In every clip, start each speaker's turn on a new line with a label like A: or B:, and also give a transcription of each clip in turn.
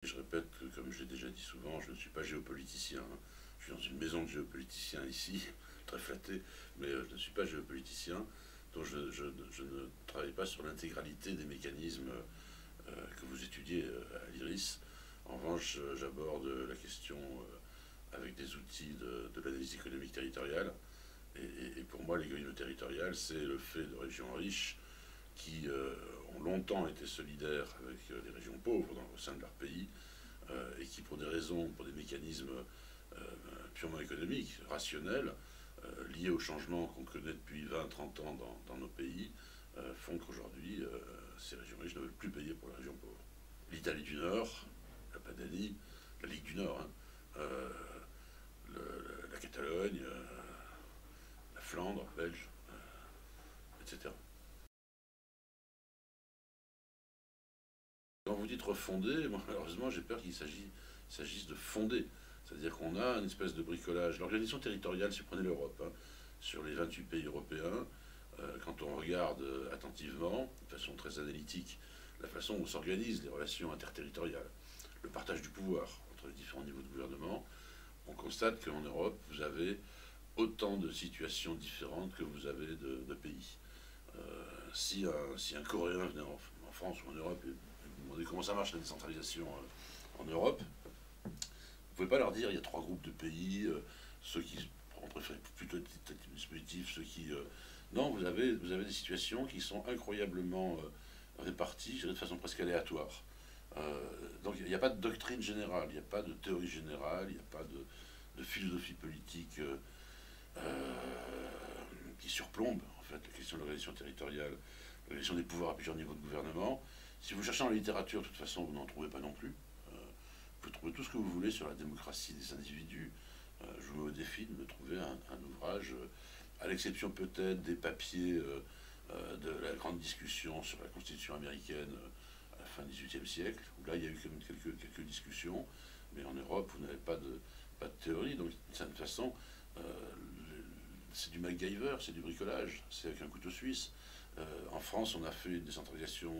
A: Je répète que, comme je l'ai déjà dit souvent, je ne suis pas géopoliticien. Je suis dans une maison de géopoliticiens ici, très flatté, mais je ne suis pas géopoliticien, donc je ne travaille pas sur l'intégralité des mécanismes que vous étudiez à l'IRIS. En revanche, j'aborde la question avec des outils de l'analyse économique territoriale. Et pour moi, l'égoïsme territorial, c'est le fait de régions riches qui ont longtemps été solidaires avec les régions pauvres au sein de leur pays, et qui, pour des raisons, pour des mécanismes purement économiques, rationnels, liés au changement qu'on connaît depuis 20-30 ans dans nos pays, font qu'aujourd'hui, ces régions riches ne veulent plus payer pour les régions pauvres. L'Italie du Nord, la Padanie, la Ligue du Nord, hein, euh, la Catalogne, la Flandre, belge, etc. Quand vous dites refonder, moi, malheureusement, j'ai peur qu'il s'agisse de fonder. C'est-à-dire qu'on a une espèce de bricolage. L'organisation territoriale, si vous prenez l'Europe, hein, sur les 28 pays européens, quand on regarde attentivement, de façon très analytique, la façon dont s'organisent les relations interterritoriales, le partage du pouvoir entre les différents niveaux de gouvernement, on constate qu'en Europe, vous avez autant de situations différentes que vous avez de pays. Si un Coréen venait en France ou en Europe et vous demandez comment ça marche la décentralisation en Europe, vous ne pouvez pas leur dire il y a trois groupes de pays, ceux qui on préfère plutôt tel dispositif, ceux qui. Non, vous avez des situations qui sont incroyablement réparties, je dirais de façon presque aléatoire. Donc il n'y a pas de doctrine générale, il n'y a pas de théorie générale, il n'y a pas de philosophie politique qui surplombe en fait la question de l'organisation territoriale, l'organisation des pouvoirs à plusieurs niveaux de gouvernement. Si vous cherchez en littérature, de toute façon, vous n'en trouvez pas non plus. Vous pouvez trouver tout ce que vous voulez sur la démocratie des individus. Je vous mets au défi de me trouver un ouvrage, à l'exception peut-être des papiers de la grande discussion sur la Constitution américaine à la fin du XVIIIe siècle, où là il y a eu quand même quelques discussions, mais en Europe vous n'avez pas de théorie, donc d'une certaine façon euh, c'est du MacGyver, c'est du bricolage, c'est avec un couteau suisse. En France, on a fait une décentralisation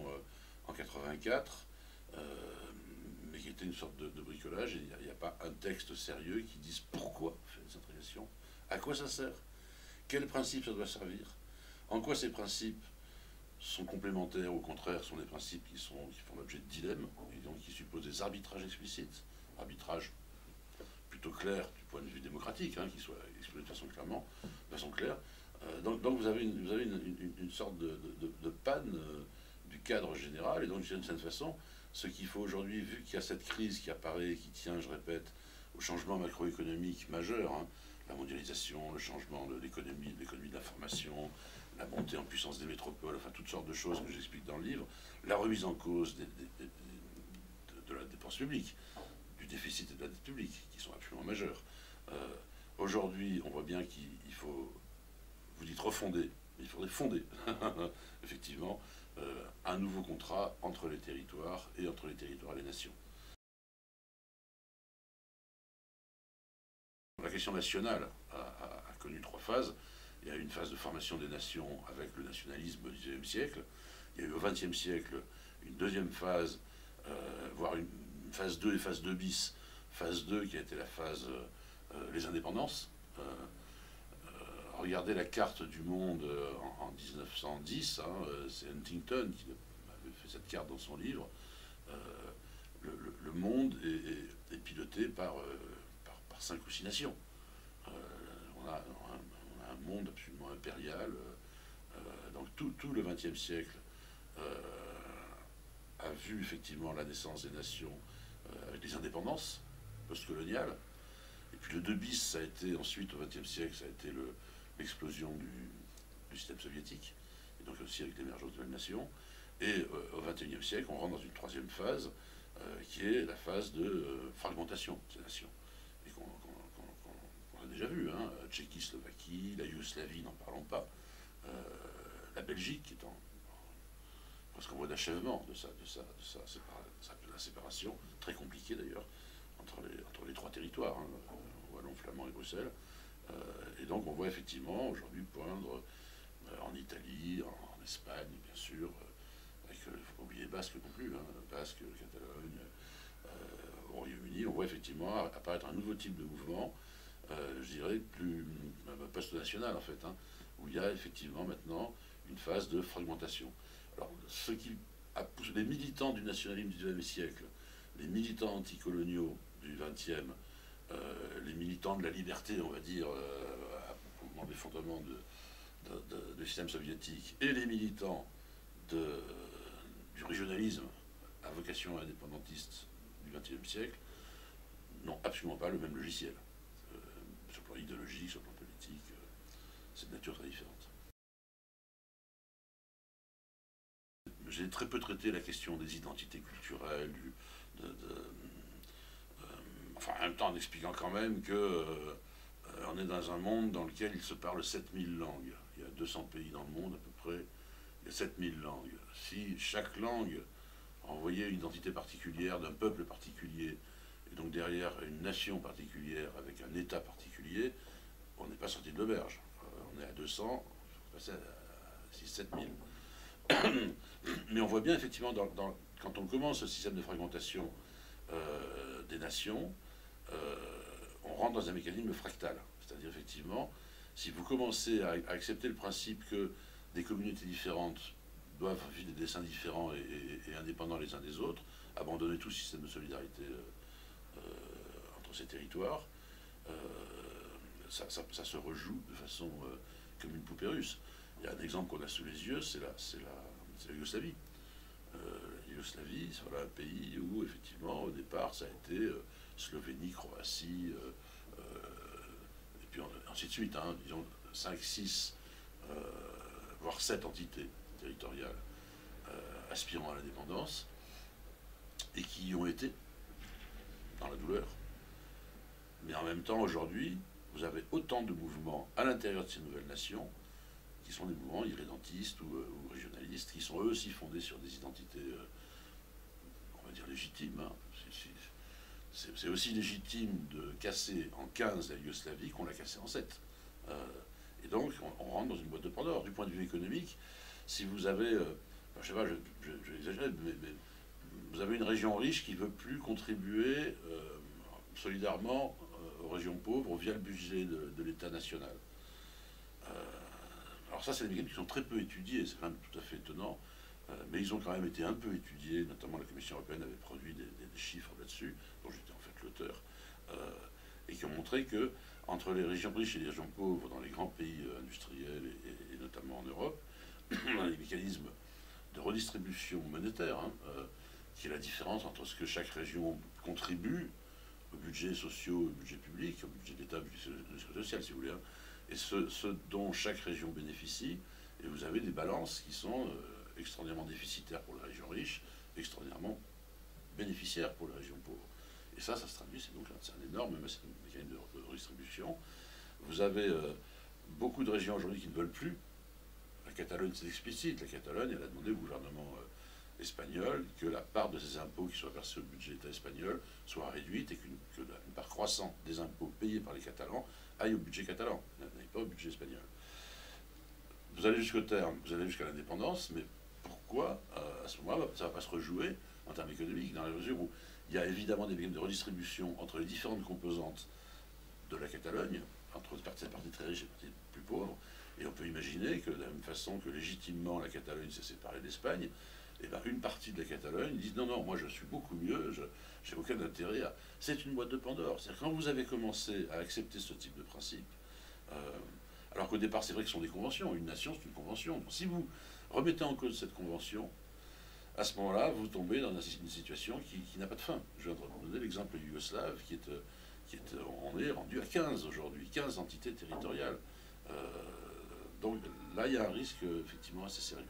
A: en 84, mais qui était une sorte de bricolage, et il n'y a pas un texte sérieux qui dise pourquoi on fait la décentralisation, à quoi ça sert, quels principes ça doit servir, en quoi ces principes sont complémentaires, ou au contraire, sont des principes qui font l'objet de dilemmes, et donc qui supposent des arbitrages explicites, arbitrages plutôt clair du point de vue démocratique, hein, qui soit exprimé de façon claire. Donc vous avez une sorte de panne du cadre général, et donc d'une certaine façon, ce qu'il faut aujourd'hui, vu qu'il y a cette crise qui apparaît, qui tient, je répète, au changement macroéconomique majeur, hein, la mondialisation, le changement de l'économie de l'information, la montée en puissance des métropoles, enfin toutes sortes de choses que j'explique dans le livre, la remise en cause de la dépense publique, du déficit et de la dette publique, qui sont absolument majeurs. Aujourd'hui, on voit bien qu'il faut, vous dites refonder, mais il faudrait fonder, effectivement, un nouveau contrat entre les territoires et entre les territoires et les nations. La question nationale a connu trois phases. Il y a eu une phase de formation des nations avec le nationalisme du XIXe siècle. Il y a eu au XXe siècle une deuxième phase, voire une phase 2 et phase 2 bis. Phase 2 qui a été la phase les indépendances. Regardez la carte du monde en 1910, hein, c'est Huntington qui avait fait cette carte dans son livre. Euh, le monde est piloté par 5 ou 6 nations. Euh, on a un monde absolument impérial. Donc tout le XXe siècle a vu effectivement la naissance des nations avec les indépendances postcoloniales. Et puis le 2 bis, ça a été ensuite au XXe siècle, ça a été l'explosion du système soviétique, et donc aussi avec l'émergence de la nation. Et au XXIe siècle, on rentre dans une troisième phase, qui est la phase de fragmentation de ces nations. Et qu'on a déjà vu, hein, Tchéquie-Slovaquie, la Yougoslavie, n'en parlons pas, la Belgique est presque en voie d'achèvement de la séparation, très compliquée d'ailleurs, entre les trois territoires, hein, Wallon, Flamand et Bruxelles. Et donc on voit effectivement aujourd'hui poindre en Italie, en Espagne, bien sûr, avec, il ne faut pas oublier Basque non plus, hein, Basque, Catalogne, au Royaume-Uni, on voit effectivement apparaître un nouveau type de mouvement, je dirais plus post-national en fait, hein, où il y a effectivement maintenant une phase de fragmentation. Alors, ce qui a poussé les militants du nationalisme du XIXe siècle, les militants anticoloniaux du XXe, les militants de la liberté, on va dire, au moment de l'effondrement du système soviétique, et les militants du régionalisme à vocation indépendantiste du XXe siècle, n'ont absolument pas le même logiciel. Sur le plan idéologique, sur le plan politique, c'est de nature très différente. J'ai très peu traité la question des identités culturelles, enfin, en même temps en expliquant quand même que on est dans un monde dans lequel il se parle 7000 langues. Il y a 200 pays dans le monde à peu près, il y a 7000 langues. Si chaque langue envoyait une identité particulière d'un peuple particulier, et donc derrière une nation particulière avec un État particulier, on n'est pas sorti de l'auberge. On est à 200, il faut passer à 6-7 000. Mais on voit bien effectivement, quand on commence ce système de fragmentation des nations, on rentre dans un mécanisme fractal. C'est-à-dire effectivement, si vous commencez à accepter le principe que des communautés différentes doivent vivre des destins différents et indépendants les uns des autres, abandonner tout système de solidarité entre ces territoires, ça se rejoue de façon comme une poupée russe. Il y a un exemple qu'on a sous les yeux, c'est la Yougoslavie. La Yougoslavie, c'est voilà un pays où, effectivement, au départ, ça a été Slovénie, Croatie, et puis ainsi de suite, hein, disons 5, 6, voire 7 entités territoriales aspirant à l'indépendance, et qui y ont été dans la douleur. Mais en même temps, aujourd'hui, vous avez autant de mouvements à l'intérieur de ces nouvelles nations qui sont des mouvements irrédentistes ou régionalistes, qui sont eux aussi fondés sur des identités, on va dire, légitimes. Hein. C'est aussi légitime de casser en 15 la Yougoslavie qu'on l'a cassée en 7. Et donc, on rentre dans une boîte de Pandore. Du point de vue économique, si vous avez, je sais pas, je l'exagère, mais vous avez une région riche qui ne veut plus contribuer solidairement aux régions pauvres via le budget de l'État national. Alors ça, c'est des mécanismes qui sont très peu étudiés, c'est quand même tout à fait étonnant, mais ils ont quand même été un peu étudiés, notamment la Commission européenne avait produit des chiffres là-dessus, dont j'étais en fait l'auteur, et qui ont montré que entre les régions riches et les régions pauvres dans les grands pays industriels et notamment en Europe, on a des mécanismes de redistribution monétaire, hein, qui est la différence entre ce que chaque région contribue au budget social, au budget public, au budget d'État, au budget social, si vous voulez, hein, et ce dont chaque région bénéficie, et vous avez des balances qui sont extraordinairement déficitaires pour les régions riches, extraordinairement bénéficiaires pour les régions pauvres. Et ça se traduit, c'est un énorme mécanisme de redistribution. Vous avez beaucoup de régions aujourd'hui qui ne veulent plus. La Catalogne, c'est explicite. La Catalogne, elle a demandé au gouvernement espagnol que la part de ses impôts qui soit versée au budget d'État espagnol soit réduite et que une part croissante des impôts payés par les Catalans aille au budget catalan, n'aille pas au budget espagnol. Vous allez jusqu'au terme, vous allez jusqu'à l'indépendance, mais pourquoi, à ce moment-là, ça ne va pas se rejouer en termes économiques, dans la mesure où il y a évidemment des mécanismes de redistribution entre les différentes composantes de la Catalogne, entre cette partie très riche et cette partie plus pauvre, et on peut imaginer que de la même façon que légitimement la Catalogne s'est séparée d'Espagne, et ben une partie de la Catalogne dit non, moi je suis beaucoup mieux, j'ai aucun intérêt à... C'est une boîte de Pandore. C'est-à-dire quand vous avez commencé à accepter ce type de principe, alors qu'au départ c'est vrai que ce sont des conventions, une nation c'est une convention. Donc, si vous remettez en cause cette convention, à ce moment-là vous tombez dans une situation qui n'a pas de fin. Je vais vous donner l'exemple yougoslave on est rendu à 15 aujourd'hui, 15 entités territoriales. Donc là il y a un risque effectivement assez sérieux.